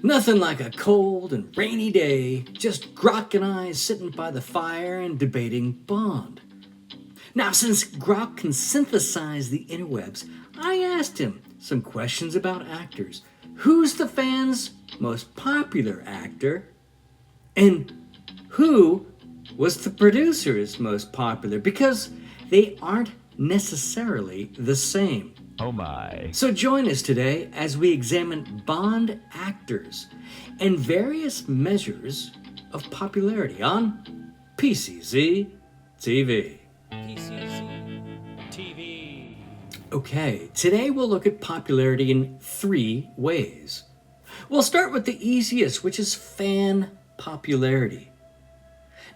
Nothing like a cold and rainy day, just Grok and I sitting by the fire and debating Bond. Now, since Grok can synthesize the interwebs, I asked him some questions about actors. Who's the fans' most popular actor? And who was the producer's most popular? Because they aren't necessarily the same. Oh my. So join us today as we examine Bond actors and various measures of popularity on PCZ TV. PCZ TV. Okay, today we'll look at popularity in 3 ways. We'll start with the easiest, which is fan popularity.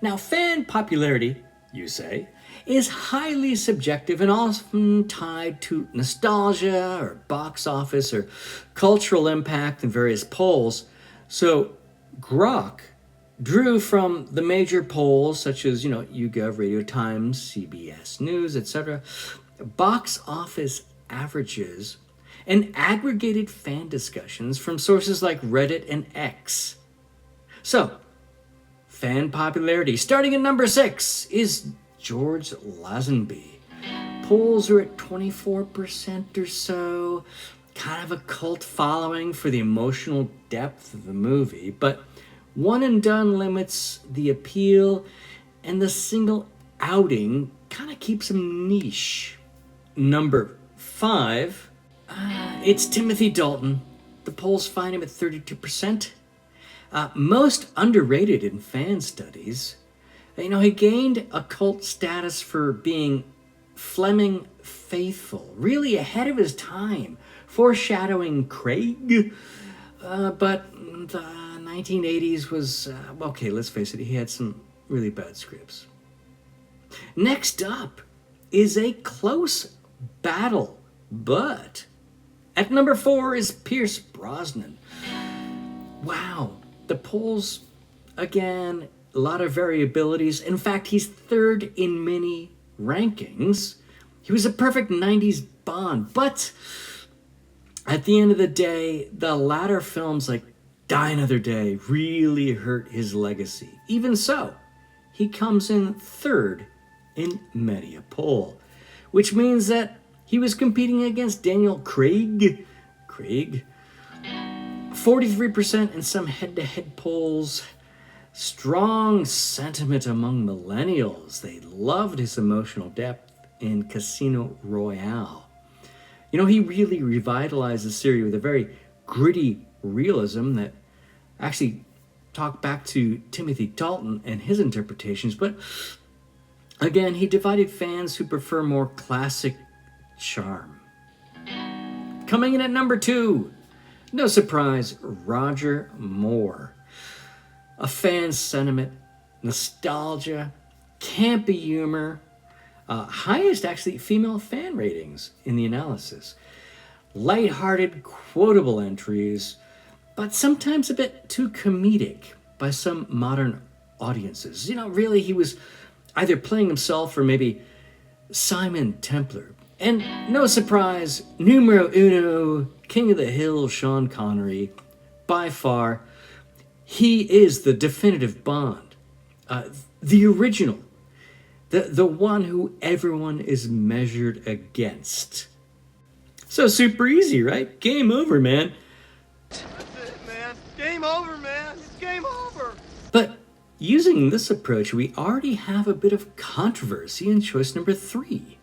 Now, fan popularity, you say, is highly subjective and often tied to nostalgia or box office or cultural impact in various polls. So Grok drew from the major polls such as, YouGov, Radio Times, CBS News, etc., box office averages, and aggregated fan discussions from sources like Reddit and X. So, fan popularity, starting at number 6, is George Lazenby. Polls are at 24% or so, kind of a cult following for the emotional depth of the movie, but one and done limits the appeal, and the single outing kind of keeps him niche. Number 5, it's Timothy Dalton. The polls find him at 32%. Most underrated in fan studies. He gained a cult status for being Fleming faithful, really ahead of his time, foreshadowing Craig. But the 1980s was, okay, let's face it, he had some really bad scripts. Next up is a close battle, but at number 4 is Pierce Brosnan. Wow, the polls, again, a lot of variabilities. In fact, he's 3rd in many rankings. He was a perfect 90s Bond, but at the end of the day, the latter films like Die Another Day really hurt his legacy. Even so, he comes in 3rd in many a poll, which means that he was competing against Daniel Craig. 43% in some head-to-head polls. Strong sentiment among millennials. They loved his emotional depth in Casino Royale. He really revitalized the series with a very gritty realism that actually talked back to Timothy Dalton and his interpretations, but again, he divided fans who prefer more classic charm. Coming in at number 2, no surprise, Roger Moore. A fan sentiment, nostalgia, campy humor, highest actually female fan ratings in the analysis. Lighthearted, quotable entries, but sometimes a bit too comedic by some modern audiences. Really he was either playing himself or maybe Simon Templar. And no surprise, numero uno, King of the Hill, Sean Connery, by far, he is the definitive Bond, the original, the one who everyone is measured against. So super easy, right? Game over, man. That's it, man. Game over, man. It's game over. But using this approach, we already have a bit of controversy in choice number 3.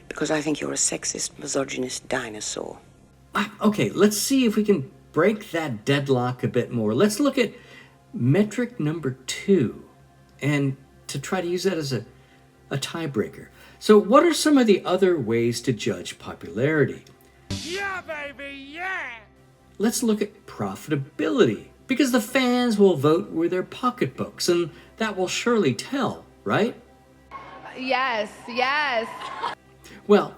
Because I think you're a sexist, misogynist dinosaur. Okay, let's see if we can break that deadlock a bit more. Let's look at metric number 2 and to try to use that as a tiebreaker. So what are some of the other ways to judge popularity? Yeah, baby, yeah! Let's look at profitability, because the fans will vote with their pocketbooks, and that will surely tell, right? Yes. Well,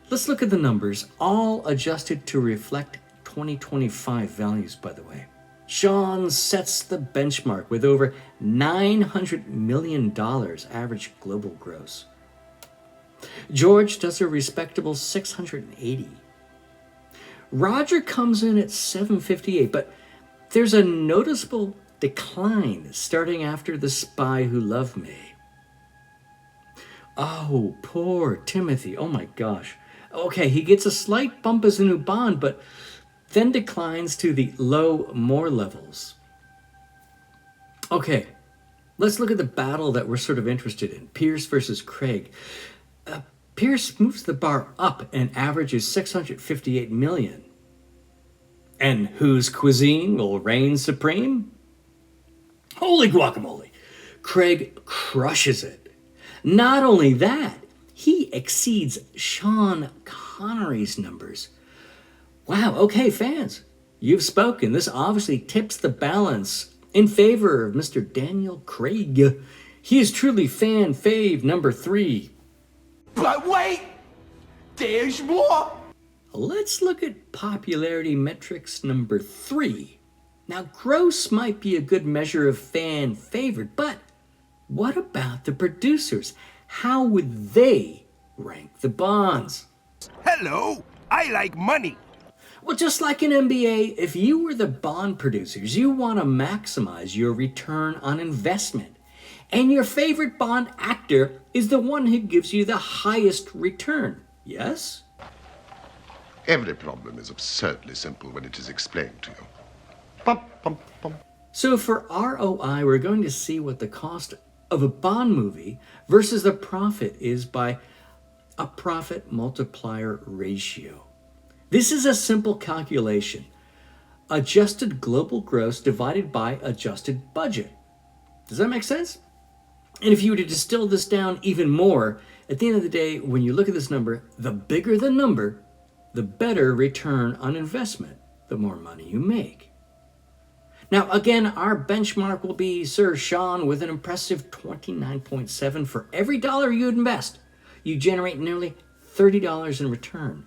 let's look at the numbers, all adjusted to reflect 2025 values, by the way. Sean sets the benchmark with over $900 million average global gross. George does a respectable 680. Roger comes in at 758, but there's a noticeable decline starting after The Spy Who Loved Me. Oh, poor Timothy. Oh my gosh. Okay, he gets a slight bump as a new Bond, but then declines to the low Moore levels. Okay, let's look at the battle that we're sort of interested in. Pierce versus Craig. Pierce moves the bar up and averages 658 million. And whose cuisine will reign supreme? Holy guacamole. Craig crushes it. Not only that, he exceeds Sean Connery's numbers. Wow, okay, fans, you've spoken. This obviously tips the balance in favor of Mr. Daniel Craig. He is truly fan fave number 3. But wait! There's more! Let's look at popularity metrics number 3. Now, gross might be a good measure of fan favorite, but what about the producers? How would they rank the Bonds? Hello! I like money! Well, just like in NBA, if you were the Bond producers, you want to maximize your return on investment. And your favorite Bond actor is the one who gives you the highest return. Yes? Every problem is absurdly simple when it is explained to you. Bum, bum, bum. So for ROI, we're going to see what the cost of a Bond movie versus the profit is by a profit multiplier ratio. This is a simple calculation. Adjusted global gross divided by adjusted budget. Does that make sense? And if you were to distill this down even more, at the end of the day, when you look at this number, the bigger the number, the better return on investment, the more money you make. Now, again, our benchmark will be Sir Sean with an impressive 29.7. For every dollar you invest, you generate nearly $30 in return.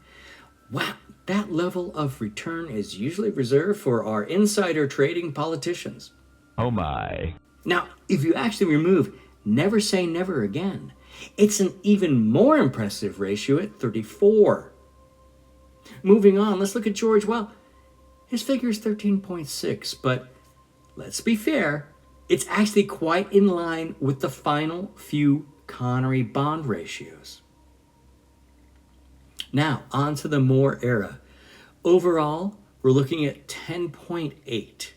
Wow, that level of return is usually reserved for our insider trading politicians. Oh my. Now, if you actually remove never say never again, it's an even more impressive ratio at 34. Moving on, let's look at George. Well, his figure is 13.6, but let's be fair, it's actually quite in line with the final few Connery Bond ratios. Now, on to the Moore era. Overall, we're looking at 10.8.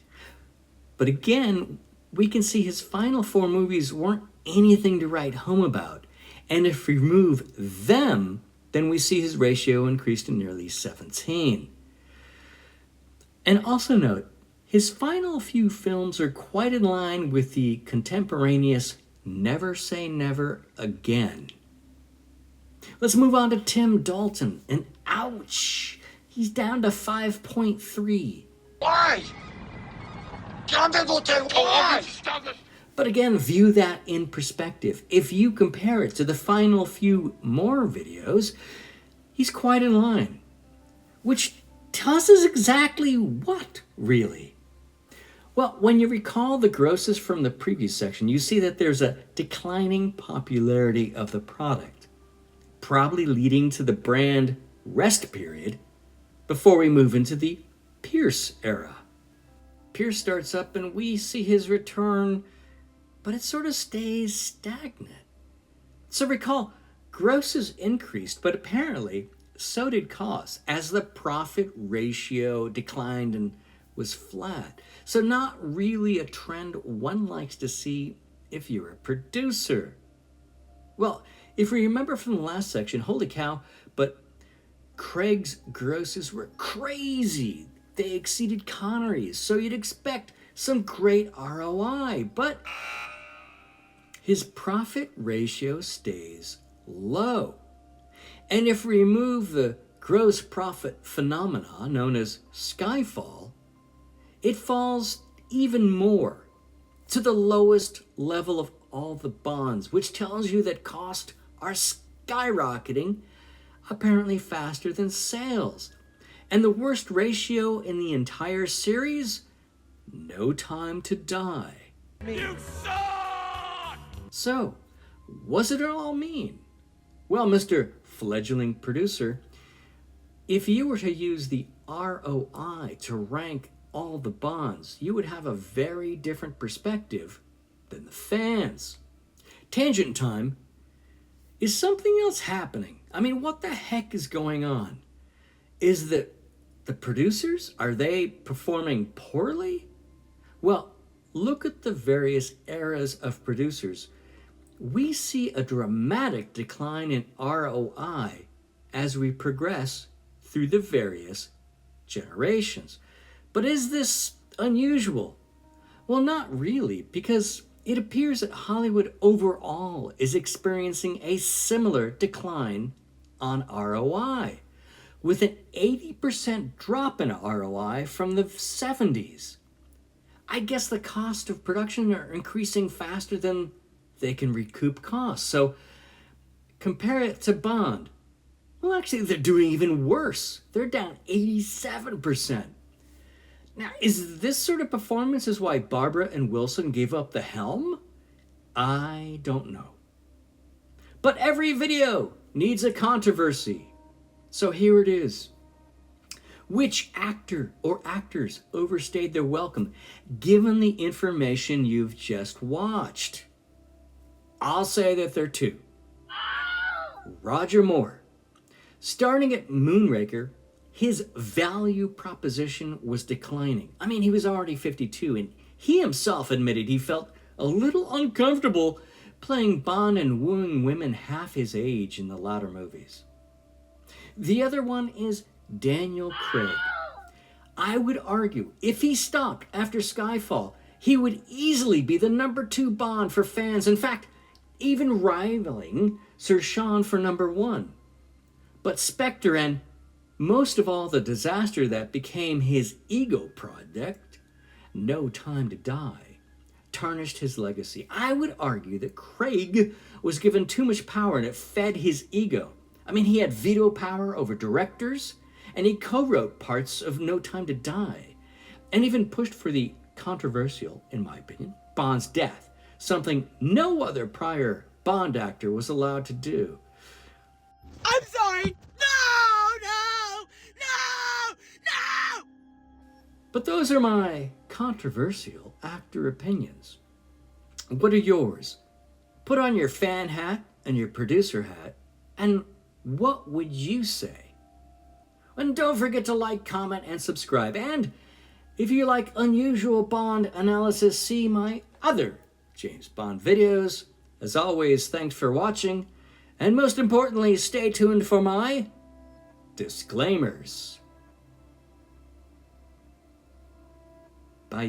But again, we can see his final 4 movies weren't anything to write home about. And if we remove them, then we see his ratio increased to nearly 17. And also note, his final few films are quite in line with the contemporaneous Never Say Never Again. Let's move on to Tim Dalton, and ouch, he's down to 5.3. Why? Why? But again, view that in perspective. If you compare it to the final few Moore videos, he's quite in line. Which tells us exactly what, really? Well, when you recall the grosses from the previous section, you see that there's a declining popularity of the product, probably leading to the brand rest period before we move into the Pierce era. Pierce starts up and we see his return, but it sort of stays stagnant. So recall, grosses increased, but apparently so did costs as the profit ratio declined and was flat. So not really a trend one likes to see if you're a producer. Well, if we remember from the last section, holy cow, but Craig's grosses were crazy. They exceeded Connery's, so you'd expect some great ROI, but his profit ratio stays low. And if we remove the gross profit phenomena known as skyfall, it falls even more to the lowest level of all the Bonds, which tells you that costs are skyrocketing apparently faster than sales. And the worst ratio in the entire series? No Time to Die. You suck! So, what does it all mean? Well, Mr. Fledgling Producer, if you were to use the ROI to rank all the bonds, you would have a very different perspective than the fans. Tangent time. Is something else happening? I mean, what the heck is going on? Is that the producers, are they performing poorly? Well, look at the various eras of producers. We see a dramatic decline in ROI as we progress through the various generations. But is this unusual? Well, not really, because it appears that Hollywood overall is experiencing a similar decline on ROI, with an 80% drop in ROI from the 70s. I guess the cost of production are increasing faster than they can recoup costs. So compare it to Bond. Well, actually, they're doing even worse. They're down 87%. Now, is this sort of performance is why Barbara and Wilson gave up the helm? I don't know. But every video needs a controversy. So here it is. Which actor or actors overstayed their welcome, given the information you've just watched? I'll say that there are two. Roger Moore. Starting at Moonraker, his value proposition was declining. I mean, he was already 52, and he himself admitted he felt a little uncomfortable playing Bond and wooing women half his age in the latter movies. The other one is Daniel Craig. I would argue if he stopped after Skyfall, he would easily be the number 2 Bond for fans. In fact, even rivaling Sir Sean for number 1. But Spectre, and most of all the disaster that became his ego project, No Time to Die, tarnished his legacy. I would argue that Craig was given too much power and it fed his ego. I mean, he had veto power over directors, and he co-wrote parts of No Time to Die, and even pushed for the controversial, in my opinion, Bond's death, something no other prior Bond actor was allowed to do. I'm sorry! No! No! No! No! But those are my controversial actor opinions. What are yours? Put on your fan hat and your producer hat, and what would you say? And don't forget to like, comment, and subscribe. And if you like unusual Bond analysis, see my other James Bond videos. As always, thanks for watching. And most importantly, stay tuned for my disclaimers. Bye.